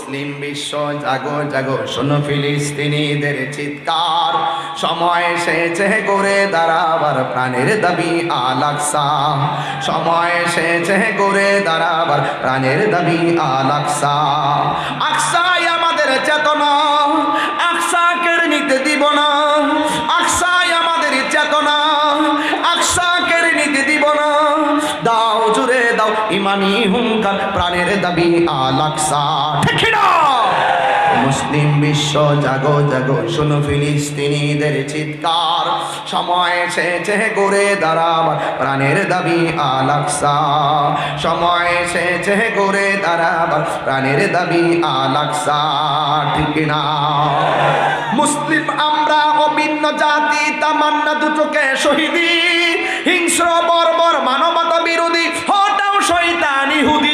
মুসলিম বিশ্ব জাগো জাগো, শোনো ফিলিস্তিনিদের চিৎকার, সময় এসেছে করে দাঁড়াবার প্রাণের দাবি আল আকসা, সময় এসেছে করে দাঁড়াবার প্রাণের দাবি আল আকসা। আকসাই আমাদের চেতনা, আকসা কেড়ে নিতে দিব না, আকসাই আমাদের চেতনা, আকসা কেড়ে নিতে দিব না। দাও জুড়ে দাও ইমানি হুঙ্কার, প্রাণের দাবি আল আকসা, ঠিক না? মুসলিম বিশ্ব জাগো জাগো, শোনো ফিলিস্তিনিদের চিৎকার, সময় এসেছে করে দাঁড়াবার প্রাণের দাবি আল আকসা, সময় এসেছে করে দাঁড়াবার প্রাণের দাবি আল আকসা, ঠিক না? মুসলিম আমরা অভিন্ন জাতি, তামান্না দুটোকে শহীদি, হিংস্র বর্বর মানবতা বিরোধী, হটাও শয়তান ইহুদি।